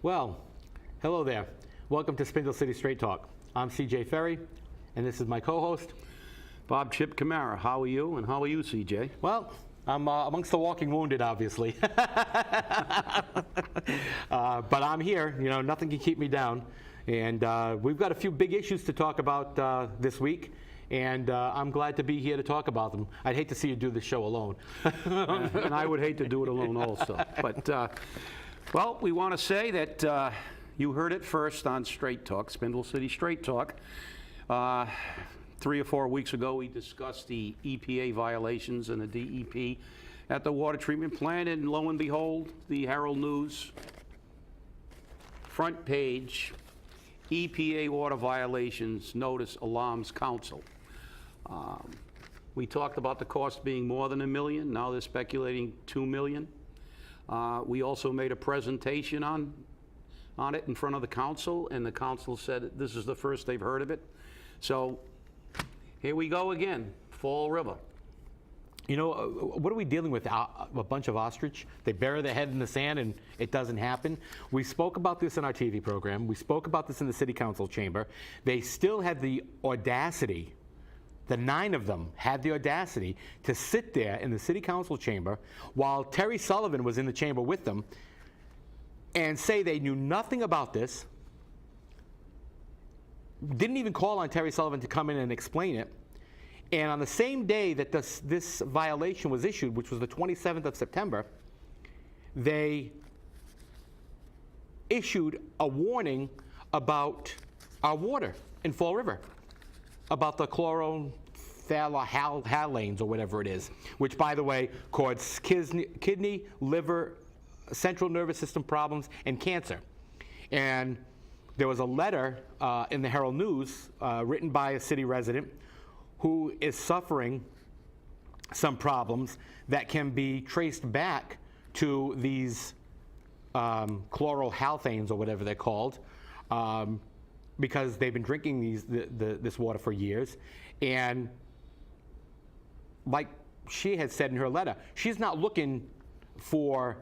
Well, hello there. Welcome to Spindle City Straight Talk. I'm CJ Ferry, and this is my co-host, Bob Chip Camara. How are you, and how are you, CJ? Well, I'm amongst the walking wounded, obviously. But I'm here. You know, nothing can keep me down. And we've got a few big issues to talk about this week. And I'm glad to be here to talk about them. I'd hate to see you do this show alone. And I would hate to do it alone also. But, well, we want to say that you heard it first on Straight Talk, Spindle City Straight Talk. 3 or 4 weeks ago, we discussed the EPA violations and the DEP at the water treatment plant, and lo and behold, the Herald News front page, EPA water violations notice alarms council. We talked about the cost being more than $1 million. Now they're speculating $2 million. We also made a presentation on it in front of the council, and the council said this is the first they've heard of it. So here we go again, Fall River. You know, what are we dealing with? A bunch of ostrich? They bury their head in the sand and it doesn't happen. We spoke about this in our TV program. We spoke about this in the city council chamber. They still had the audacity, the 9 of them had the audacity to sit there in the city council chamber while Terry Sullivan was in the chamber with them and say they knew nothing about this, didn't even call on Terry Sullivan to come in and explain it. And on the same day that this violation was issued, which was the 27th of September, they issued a warning about our water in Fall River, about the chlorofluorhalogens or whatever it is, which, by the way, causes kidney, liver, central nervous system problems, and cancer. And there was a letter in the Herald News written by a city resident who is suffering some problems that can be traced back to these chlorohalthanes or whatever they're called, because they've been drinking this water for years. And like she had said in her letter, she's not looking for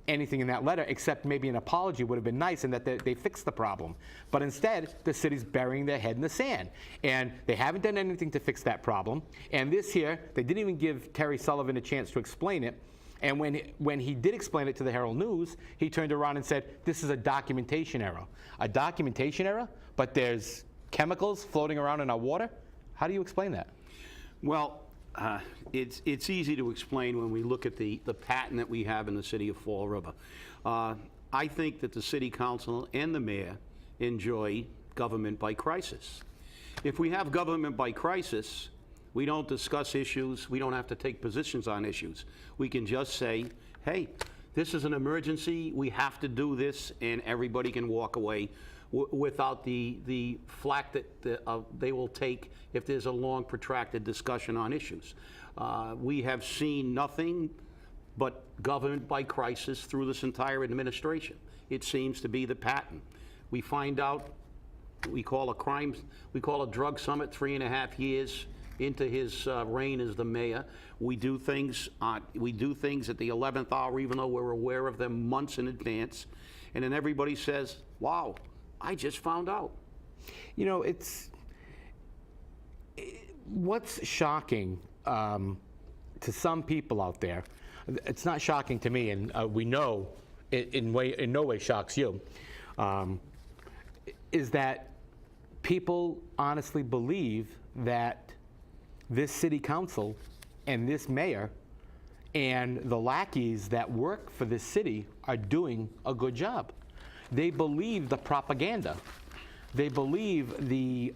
anything in that letter except maybe an apology would have been nice and that they fixed the problem. But instead, the city's burying their head in the sand. And they haven't done anything to fix that problem. And this here, they didn't even give Terry Sullivan a chance to explain it. And when he did explain it to the Herald News, he turned around and said, this is a documentation error. A documentation error? But there's chemicals floating around in our water? How do you explain that? Well, it's easy to explain when we look at the pattern that we have in the city of Fall River. I think that the city council and the mayor enjoy government by crisis. If we have government by crisis, we don't discuss issues, we don't have to take positions on issues. We can just say, hey, this is an emergency, we have to do this, and everybody can walk away without the flack that they will take if there's a long, protracted discussion on issues. We have seen nothing but government by crisis through this entire administration. It seems to be the pattern. We find out, we call a drug summit 3.5 years into his reign as the mayor. We do things at the 11th hour, even though we're aware of them months in advance. And then everybody says, wow, I just found out. You know, what's shocking to some people out there, it's not shocking to me, and we know it in no way shocks you, is that people honestly believe that this city council and this mayor and the lackeys that work for this city are doing a good job. They believe the propaganda. They believe the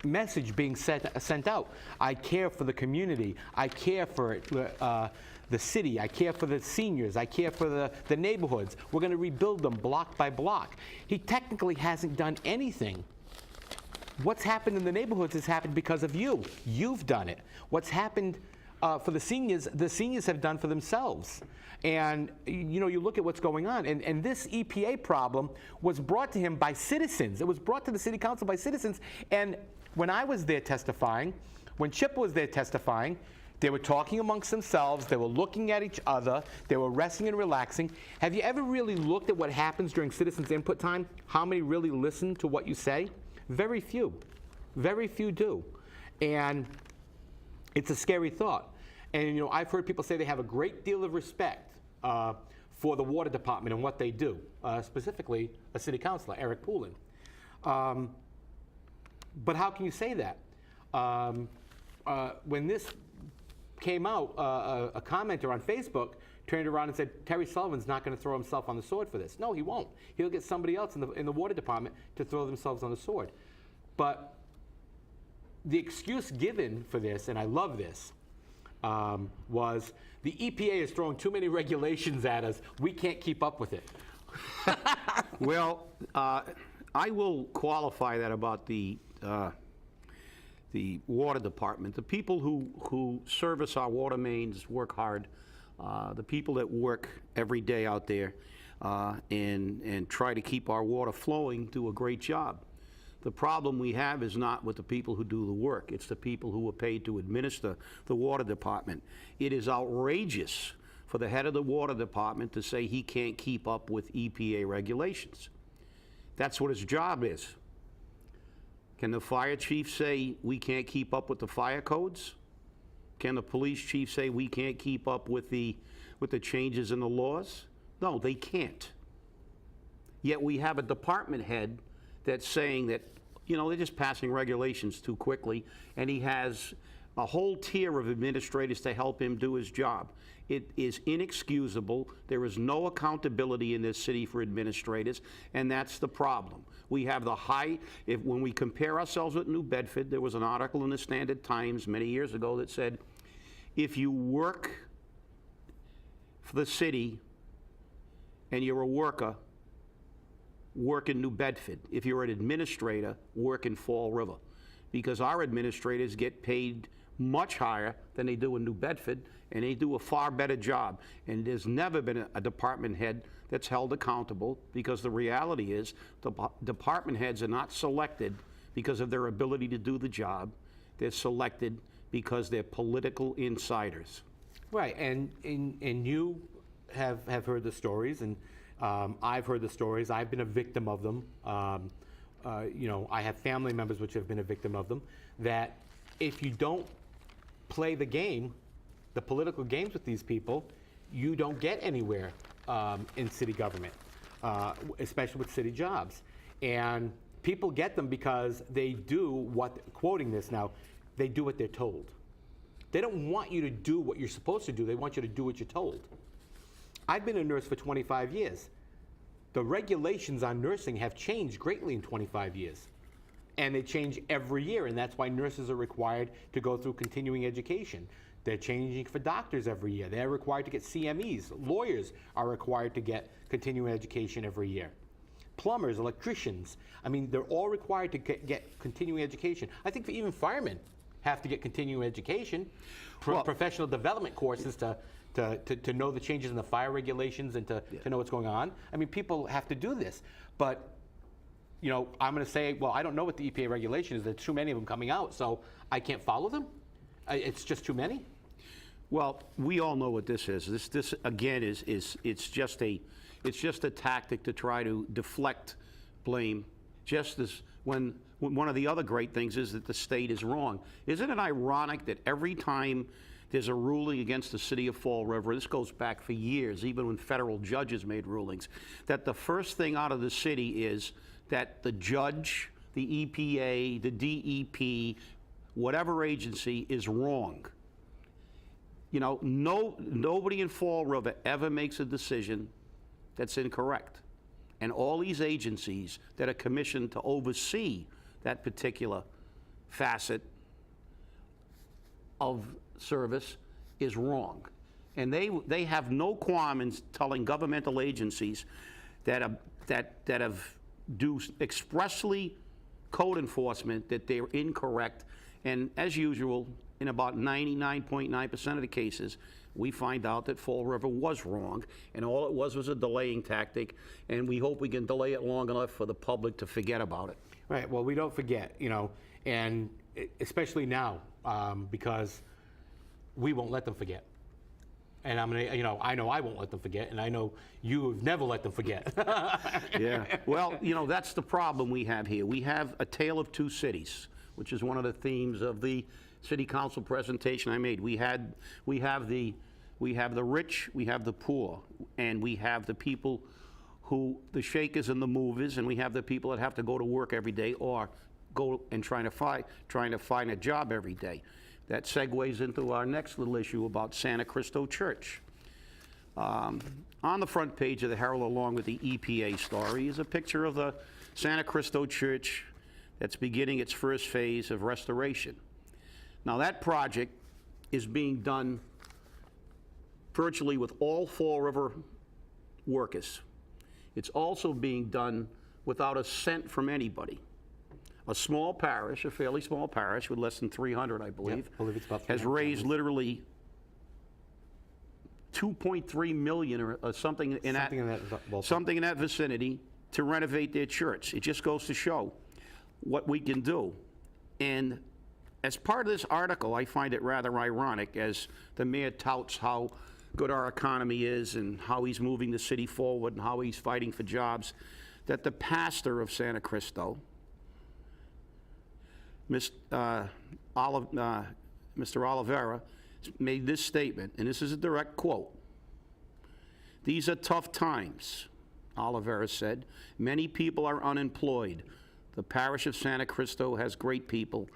message being sent out. I care for the community. I care for the city. I care for the seniors. I care for the neighborhoods. We're going to rebuild them block by block. He technically hasn't done anything. What's happened in the neighborhoods has happened because of you. You've done it. What's happened for the seniors have done for themselves. And you know, you look at what's going on, and this EPA problem was brought to him by citizens. It was brought to the city council by citizens. And when I was there testifying, when Chip was there testifying, They were talking amongst themselves. They were looking at each other. They were resting and relaxing. Have you ever really looked at what happens during citizens' input time? How many really listen to what you say? Very few. Very few do. And it's a scary thought. And, I've heard people say they have a great deal of respect for the water department and what they do, specifically a city councilor, Eric Poulin. But how can you say that? When this came out, a commenter on Facebook turned around and said, Terry Sullivan's not going to throw himself on the sword for this. No, he won't. He'll get somebody else in the water department to throw themselves on the sword. But the excuse given for this, and I love this, was the EPA is throwing too many regulations at us. We can't keep up with it. Well, I will qualify that about the water department. The people who service our water mains work hard. The people that work every day out there and try to keep our water flowing do a great job. The problem we have is not with the people who do the work. It's the people who are paid to administer the water department. It is outrageous for the head of the water department to say he can't keep up with EPA regulations. That's what his job is. Can the fire chief say we can't keep up with the fire codes? Can the police chief say we can't keep up with the changes in the laws? No, they can't. Yet we have a department head that's saying that, they're just passing regulations too quickly, and he has a whole tier of administrators to help him do his job. It is inexcusable. There is no accountability in this city for administrators, and that's the problem. We have when we compare ourselves with New Bedford, there was an article in the Standard Times many years ago that said, if you work for the city and you're a worker, work in New Bedford. If you're an administrator, work in Fall River. Because our administrators get paid much higher than they do in New Bedford, and they do a far better job. And there's never been a department head that's held accountable, because the reality is the department heads are not selected because of their ability to do the job. They're selected because they're political insiders. Right, and you have heard the stories, and I've heard the stories. I've been a victim of them. I have family members which have been a victim of them, that if you don't play the game, the political games with these people, you don't get anywhere in city government, especially with city jobs. And people get them because they do what, quoting this now, they do what they're told. They don't want you to do what you're supposed to do. They want you to do what you're told. I've been a nurse for 25 years. The regulations on nursing have changed greatly in 25 years. And they change every year, and that's why nurses are required to go through continuing education. They're changing for doctors every year. They're required to get CMEs. Lawyers are required to get continuing education every year. Plumbers, electricians, they're all required to get continuing education. I think even firemen have to get continuing education, professional development courses to know the changes in the fire regulations and to know what's going on. People have to do this. But, I'm going to say, well, I don't know what the EPA regulation is. There's too many of them coming out, so I can't follow them? It's just too many? Well, we all know what this is. This again it's just a tactic to try to deflect blame. Just as when one of the other great things is that the state is wrong. Isn't it ironic that every time there's a ruling against the city of Fall River, this goes back for years, even when federal judges made rulings, that the first thing out of the city is that the judge, the EPA, the DEP, whatever agency is wrong. Nobody in Fall River ever makes a decision that's incorrect. And all these agencies that are commissioned to oversee that particular facet of service is wrong. And they have no qualm in telling governmental agencies that have do expressly code enforcement that they're incorrect. And as usual, in about 99.9% of the cases, we find out that Fall River was wrong, and all it was a delaying tactic, and we hope we can delay it long enough for the public to forget about it. Right, well, we don't forget, and especially now, because we won't let them forget. And I'm gonna, I know I won't let them forget, and I know you have never let them forget. Yeah. Well, that's the problem we have here. We have a tale of two cities, which is one of the themes of the city council presentation I made. We have the rich, we have the poor, and we have the people who, the shakers and the movers, and we have the people that have to go to work every day or go and trying to find a job every day. That segues into our next little issue about Santa Christo Church. On the front page of the Herald, along with the EPA story, is a picture of the Santa Christo Church that's beginning its first phase of restoration. Now, that project is being done virtually with all Fall River workers. It's also being done without a cent from anybody. A small parish, a fairly small parish with less than 300, I believe, I believe it's about has 300 raised literally $2.3 million or something in that ballpark. something in that vicinity to renovate their church. It just goes to show what we can do. And as part of this article, I find it rather ironic as the mayor touts how good our economy is and how he's moving the city forward and how he's fighting for jobs, that the pastor of Santa Christo, Mr. Oliveira, made this statement, and this is a direct quote. "These are tough times," Oliveira said. "Many people are unemployed. The parish of Santa Christo has great people,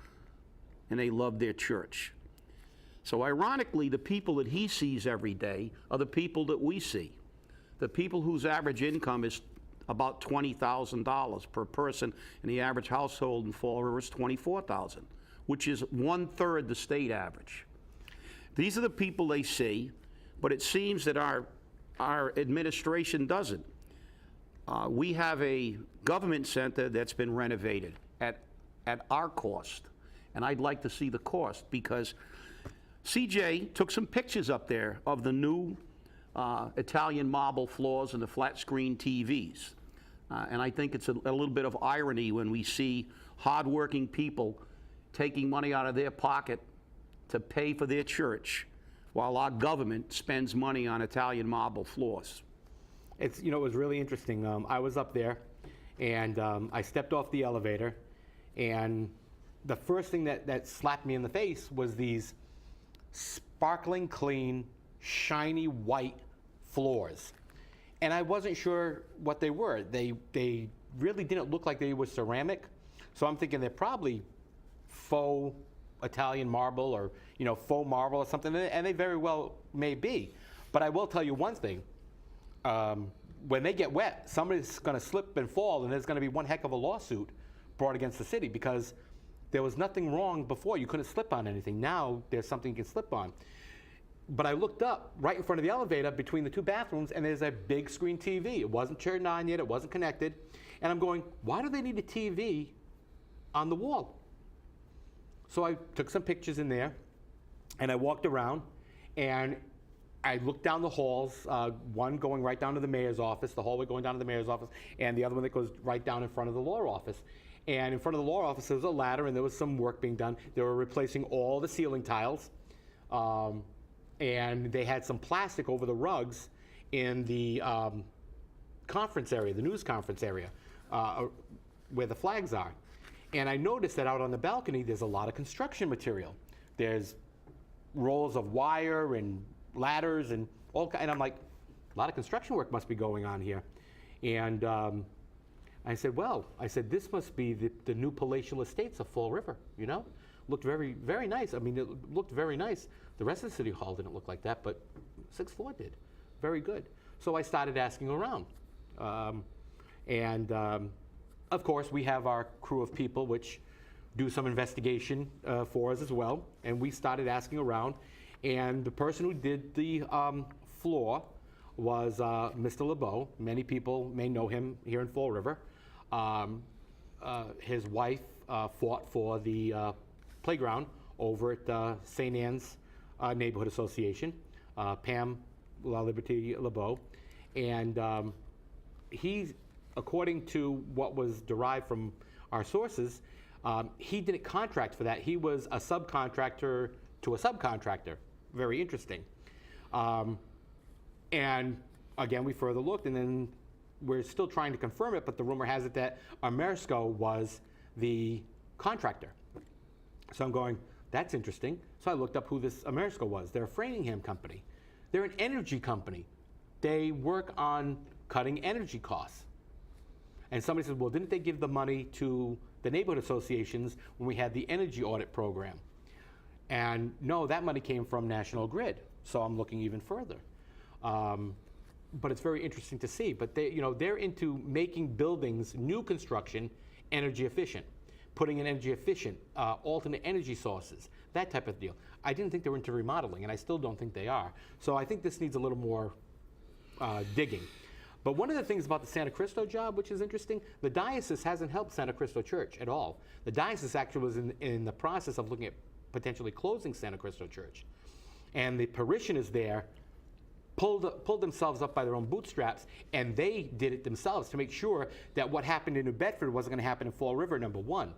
and they love their church." So ironically, the people that he sees every day are the people that we see. The people whose average income is about $20,000 per person, and the average household in Fall River is $24,000, which is 1/3 the state average. These are the people they see, but it seems that our administration doesn't. We have a government center that's been renovated at our cost, and I'd like to see the cost because CJ took some pictures up there of the new Italian marble floors and the flat screen TVs. And I think it's a little bit of irony when we see hardworking people taking money out of their pocket to pay for their church while our government spends money on Italian marble floors. It was really interesting. I was up there, and I stepped off the elevator, and the first thing that slapped me in the face was these sparkling clean, shiny white floors. And I wasn't sure what they were. They really didn't look like they were ceramic. So I'm thinking they're probably faux Italian marble or faux marble or something, and they very well may be. But I will tell you one thing. When they get wet, somebody's going to slip and fall, and there's going to be one heck of a lawsuit brought against the city because there was nothing wrong before. You couldn't slip on anything. Now there's something you can slip on. But I looked up right in front of the elevator between the two bathrooms, and there's a big screen TV. It wasn't turned on yet. It wasn't connected. And I'm going, why do they need a TV on the wall? So I took some pictures in there, and I walked around, and I looked down the halls, one going right down to the mayor's office, the hallway going down to the mayor's office, and the other one that goes right down in front of the law office. And in front of the law office, there was a ladder, and there was some work being done. They were replacing all the ceiling tiles. And they had some plastic over the rugs in the conference area, the news conference area, where the flags are. And I noticed that out on the balcony, there's a lot of construction material. There's rolls of wire and ladders and and I'm like, a lot of construction work must be going on here. And I said, this must be the new palatial estates of Fall River, Looked very, very nice. I mean, it looked very nice. The rest of the city hall didn't look like that, but 6th floor did. Very good. So I started asking around. Of course, we have our crew of people which do some investigation for us as well. And we started asking around. And the person who did the floor was Mr. LeBeau. Many people may know him here in Fall River. His wife fought for the playground over at St. Anne's Neighborhood Association, Pam La Liberty LeBeau. And he, according to what was derived from our sources, he didn't contract for that. He was a subcontractor to a subcontractor. very interesting. And again, we further looked, and then we're still trying to confirm it, but the rumor has it that Amerisco was the contractor. So I'm going, that's interesting. So I looked up who this Amerisco was. They're a Framingham company. They're an energy company. They work on cutting energy costs. And somebody says, well, didn't they give the money to the neighborhood associations when we had the energy audit program? And no, that money came from National Grid. So I'm looking even further. But it's very interesting to see. But they, they're into making buildings, new construction, energy efficient, putting in energy efficient, alternate energy sources, that type of deal. I didn't think they were into remodeling, and I still don't think they are. So I think this needs a little more digging. But one of the things about the Santa Cristo job, which is interesting, the diocese hasn't helped Santa Cristo Church at all. The diocese actually was in the process of looking at potentially closing Santa Cristo Church. And the parishioners there pulled themselves up by their own bootstraps, and they did it themselves to make sure that what happened in New Bedford wasn't going to happen in Fall River, number one.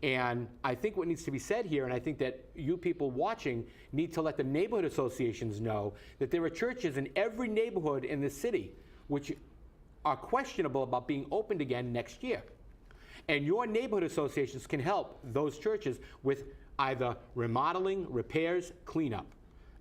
And I think what needs to be said here, and I think that you people watching need to let the neighborhood associations know that there are churches in every neighborhood in the city which are questionable about being opened again next year. And your neighborhood associations can help those churches with either remodeling, repairs, cleanup.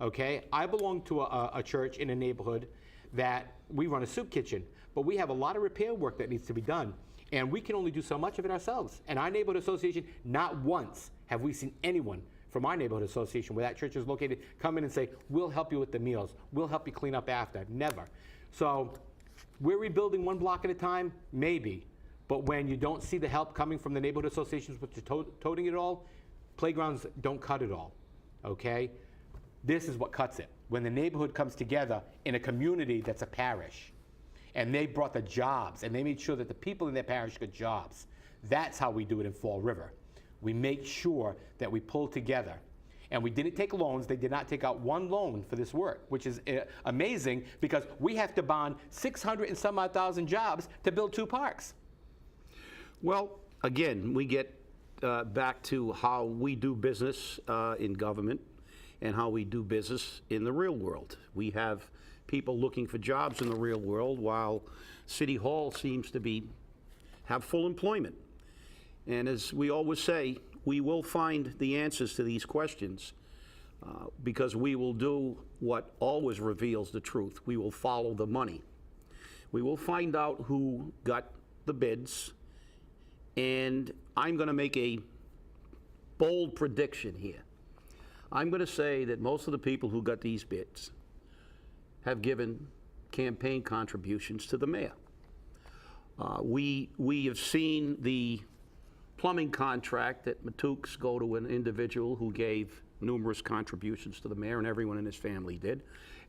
Okay? I belong to a church in a neighborhood that we run a soup kitchen, but we have a lot of repair work that needs to be done. And we can only do so much of it ourselves. And our neighborhood association, not once have we seen anyone from our neighborhood association where that church is located come in and say, we'll help you with the meals, we'll help you clean up after. Never. So we're rebuilding one block at a time, maybe. But when you don't see the help coming from the neighborhood associations which are toting it all, playgrounds don't cut it all, okay? This is what cuts it. When the neighborhood comes together in a community that's a parish, and they brought the jobs, and they made sure that the people in their parish got jobs. That's how we do it in Fall River. We make sure that we pull together. And we didn't take loans. They did not take out one loan for this work, which is amazing because we have to bond 600 and some odd thousand jobs to build 2 parks. Well, again, we get back to how we do business in government and how we do business in the real world. We have people looking for jobs in the real world while City Hall seems to have full employment. And as we always say, we will find the answers to these questions because we will do what always reveals the truth. We will follow the money. We will find out who got the bids, and I'm going to make a bold prediction here. I'm going to say that most of the people who got these bids have given campaign contributions to the mayor. We have seen the plumbing contract at Matuke's go to an individual who gave numerous contributions to the mayor, and everyone in his family did,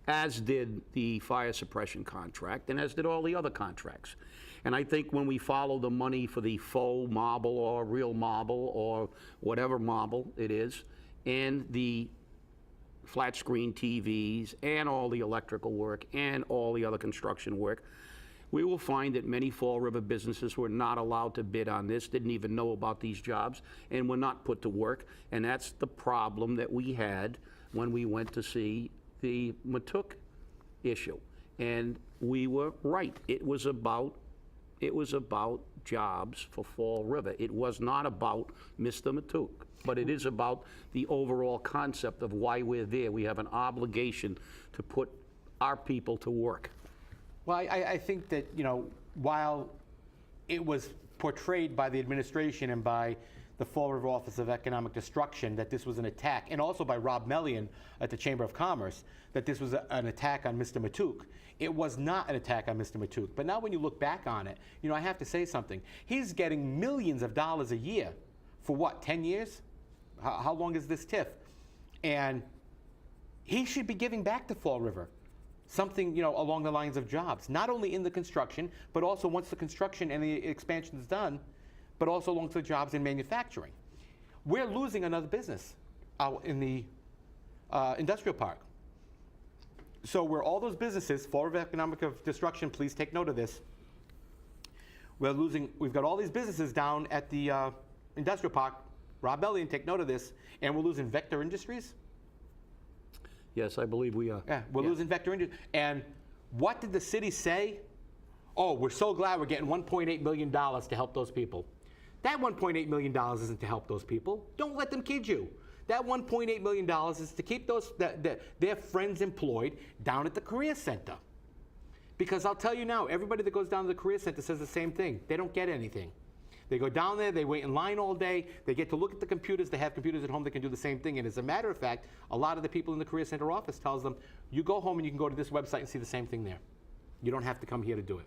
as did the fire suppression contract, and as did all the other contracts. And I think when we follow the money for the faux marble or real marble or whatever marble it is, and the flat screen TVs and all the electrical work and all the other construction work, we will find that many Fall River businesses were not allowed to bid on this, didn't even know about these jobs, and were not put to work. And that's the problem that we had when we went to see the Matuke issue. And we were right. It was about jobs for Fall River. It was not about Mr. Matuke, but it is about the overall concept of why we're there. We have an obligation to put our people to work. Well, I think that, while it was portrayed by the administration and by the Fall River Office of Economic Destruction that this was an attack, and also by Rob Mellion at the Chamber of Commerce, that this was an attack on Mr. Matuke. It was not an attack on Mr. Matuke. But now when you look back on it, I have to say something. He's getting millions of dollars a year for what, 10 years? How long is this TIF? And he should be giving back to Fall River something, along the lines of jobs, not only in the construction, but also once the construction and the expansion is done, but also along to the jobs in manufacturing. We're losing another business out in the industrial park. So where all those businesses, Fall River Economic Destruction, please take note of this. We've got all these businesses down at the industrial park. Rob Elliott, take note of this. And we're losing Vector Industries. Yes, I believe we are. Yeah, we're losing vector injuries. And what did the city say? Oh, we're so glad we're getting $1.8 million to help those people. That $1.8 million isn't to help those people. Don't let them kid you. That $1.8 million is to keep their friends employed down at the career center. Because I'll tell you now, everybody that goes down to the career center says the same thing. They don't get anything. They go down there, they wait in line all day, they get to look at the computers, they have computers at home that can do the same thing. And as a matter of fact, a lot of the people in the career center office tells them, you go home and you can go to this website and see the same thing there. You don't have to come here to do it.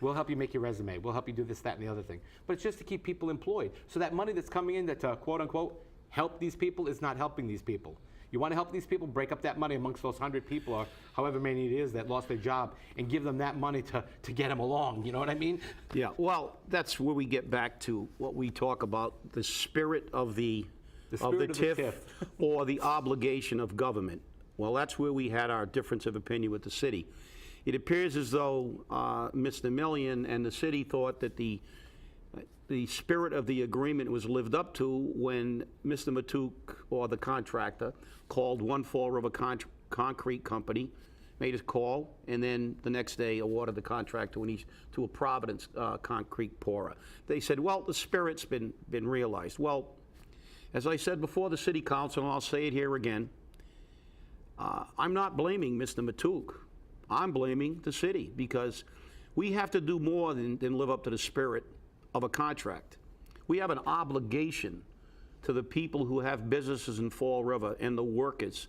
We'll help you make your resume. We'll help you do this, that, and the other thing. But it's just to keep people employed. So that money that's coming in to quote unquote help these people is not helping these people. You want to help these people, break up that money amongst those 100 people or however many it is that lost their job and give them that money to get them along. You know what I mean? Yeah, well, that's where we get back to what we talk about, the spirit of the TIF or the obligation of government. Well, that's where we had our difference of opinion with the city. It appears as though Mr. Millian and the city thought that the spirit of the agreement was lived up to when Mr. Matuk, or the contractor, called One Fall River Concrete Company, made his call, and then the next day awarded the contract to a Providence concrete pourer. They said, well, the spirit's been realized. Well, as I said before the city council, and I'll say it here again, I'm not blaming Mr. Matuk. I'm blaming the city, because we have to do more than live up to the spirit of a contract. We have an obligation to the people who have businesses in Fall River and the workers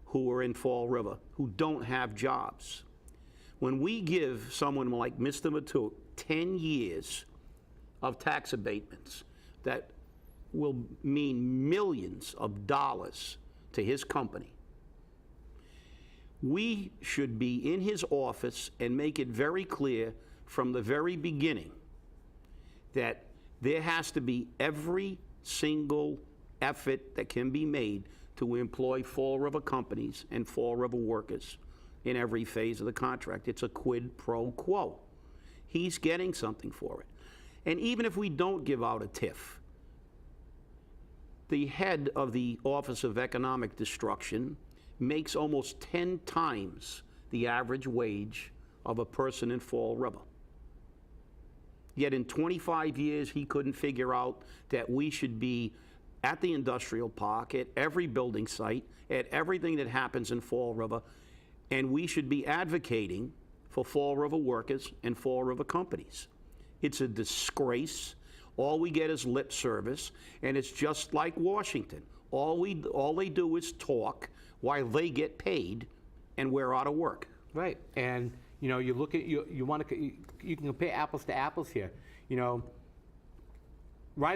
who are in Fall River who don't have jobs. When we give someone like Mr. Matuk 10 years of tax abatements that will mean millions of dollars to his company, we should be in his office and make it very clear from the very beginning that there has to be every single effort that can be made to employ Fall River companies and Fall River workers in every phase of the contract. It's a quid pro quo. He's getting something for it. And even if we don't give out a TIF, the head of the Office of Economic Destruction makes almost 10 times the average wage of a person in Fall River. Yet in 25 years, he couldn't figure out that we should be at the industrial park, at every building site, at everything that happens in Fall River, and we should be advocating for Fall River workers and Fall River companies. It's a disgrace. All we get is lip service, and it's just like Washington. All they do is talk while they get paid, and we're out of work. Right, and you know, you look at you can compare apples to apples here. You know,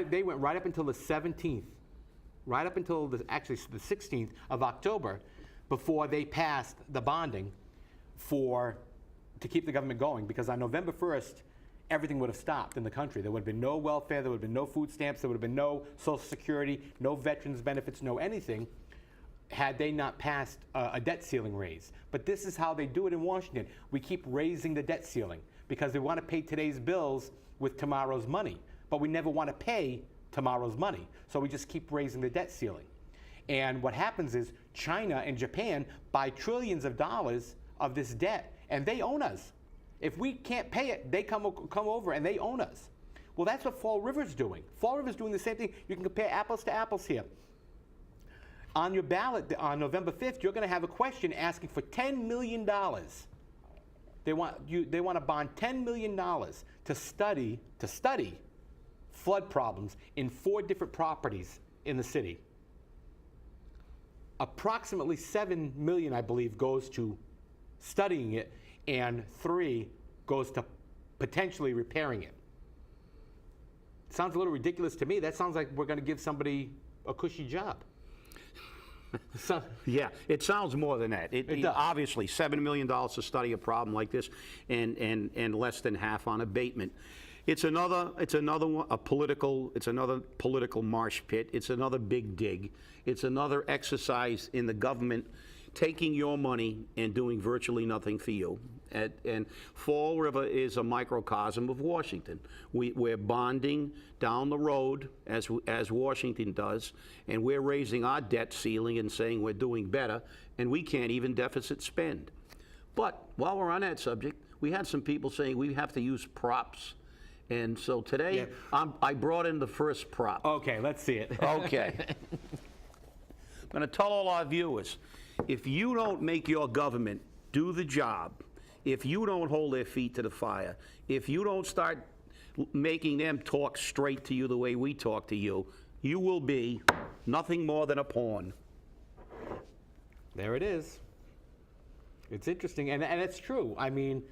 they went right up until the 17th, right up until actually the 16th of October, before they passed the bonding to keep the government going, because on November 1st, everything would have stopped in the country. There would have been no welfare, there would have been no food stamps, there would have been no Social Security, no veterans benefits, no anything, had they not passed a debt ceiling raise. But this is how they do it in Washington. We keep raising the debt ceiling because they want to pay today's bills with tomorrow's money. But we never want to pay tomorrow's money. So we just keep raising the debt ceiling. And what happens is China and Japan buy trillions of dollars of this debt, and they own us. If we can't pay it, they come over and they own us. Well, that's what Fall River's doing. Fall River's doing the same thing. You can compare apples to apples here. On your ballot on November 5th, you're going to have a question asking for $10 million. They want to bond $10 million to study flood problems in 4 different properties in the city. Approximately $7 million, I believe, goes to studying it, and 3 goes to potentially repairing it. Sounds a little ridiculous to me. That sounds like we're going to give somebody a cushy job. Yeah, it sounds more than that. It does. Obviously, $7 million to study a problem like this, and less than half on abatement. It's another political marsh pit. It's another big dig. It's another exercise in the government taking your money and doing virtually nothing for you. And Fall River is a microcosm of Washington. We're bonding down the road as Washington does, and we're raising our debt ceiling and saying we're doing better, and we can't even deficit spend. But while we're on that subject, we had some people saying we have to use props. And so today, I brought in the first prop. Okay, let's see it. Okay. I'm going to tell all our viewers, if you don't make your government do the job, if you don't hold their feet to the fire, if you don't start making them talk straight to you the way we talk to you, you will be nothing more than a pawn. There it is. It's interesting, and it's true. I mean,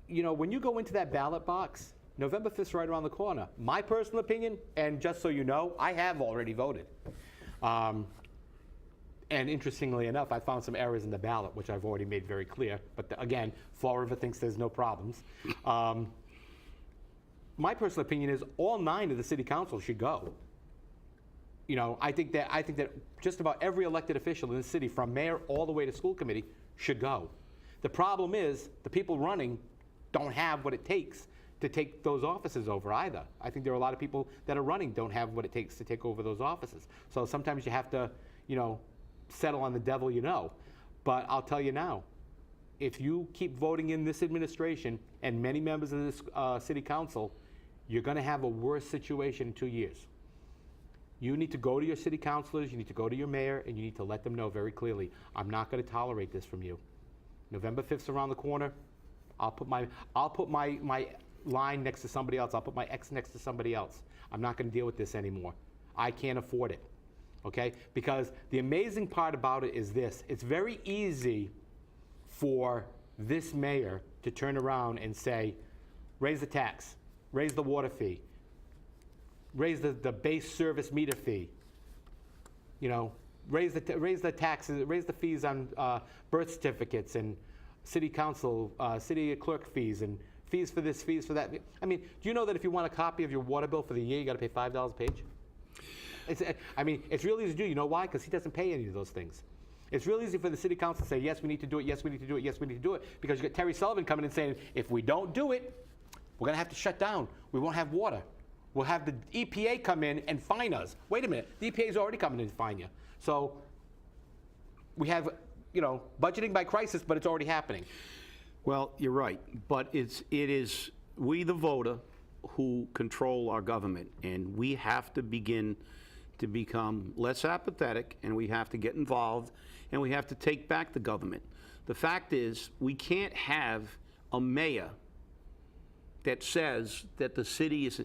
you know, when you go into that ballot box, November 5th is right around the corner. My personal opinion, and just so you know, I have already voted. And interestingly enough, I found some errors in the ballot, which I've already made very clear. But again, Fall River thinks there's no problems. My personal opinion is all 9 of the city council should go. You know, I think that just about every elected official in the city, from mayor all the way to school committee, should go. The problem is the people running don't have what it takes to take those offices over either. I think there are a lot of people that are running don't have what it takes to take over those offices. So sometimes you have to, you know, settle on the devil you know. But I'll tell you now, if you keep voting in this administration and many members of this city council, you're going to have a worse situation in 2 years. You need to go to your city councilors, you need to go to your mayor, and you need to let them know very clearly, I'm not going to tolerate this from you. November 5th's around the corner. I'll put my line next to somebody else. I'll put my X next to somebody else. I'm not going to deal with this anymore. I can't afford it. Okay? Because the amazing part about it is this. It's very easy for this mayor to turn around and say, raise the tax, raise the water fee, raise the base service meter fee, you know, raise the taxes, raise the fees on birth certificates and city council, city clerk fees and fees for this, fees for that. I mean, do you know that if you want a copy of your water bill for the year, you got to pay $5 a page? I mean, it's really easy to do. You know why? Because he doesn't pay any of those things. It's really easy for the city council to say, yes, we need to do it, yes, we need to do it, yes, we need to do it, because you got Terry Sullivan coming in saying, if we don't do it, we're going to have to shut down. We won't have water. We'll have the EPA come in and fine us. Wait a minute, the EPA is already coming in to fine you. So we have, you know, budgeting by crisis, but it's already happening. Well, you're right, but it is we, the voter, who control our government, and we have to begin to become less apathetic, and we have to get involved, and we have to take back the government. The fact is, we can't have a mayor that says that the city is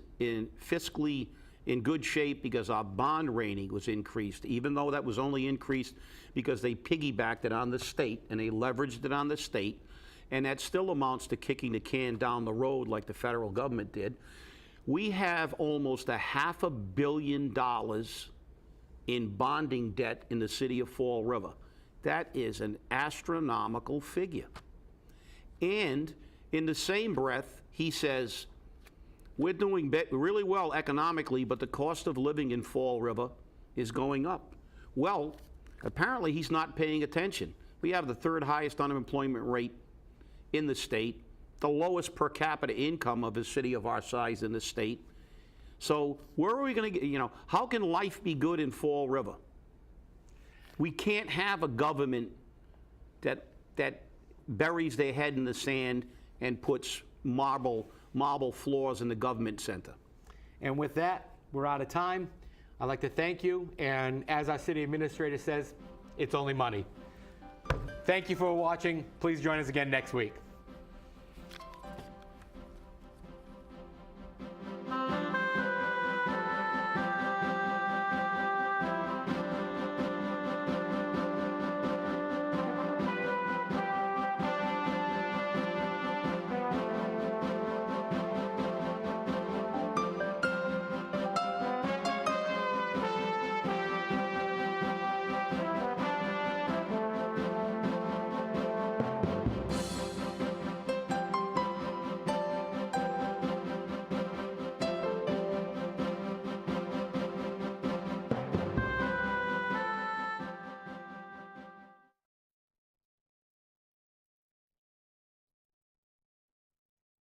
fiscally in good shape because our bond rating was increased, even though that was only increased because they piggybacked it on the state and they leveraged it on the state, and that still amounts to kicking the can down the road like the federal government did. We have almost $500 million in bonding debt in the city of Fall River. That is an astronomical figure. And in the same breath, he says, we're doing really well economically, but the cost of living in Fall River is going up. Well, apparently he's not paying attention. We have the 3rd highest unemployment rate in the state, the lowest per capita income of a city of our size in the state. So where are we going to get, you know, how can life be good in Fall River? We can't have a government that buries their head in the sand and puts marble floors in the government center. And with that, we're out of time. I'd like to thank you, and as our city administrator says, it's only money. Thank you for watching. Please join us again next week.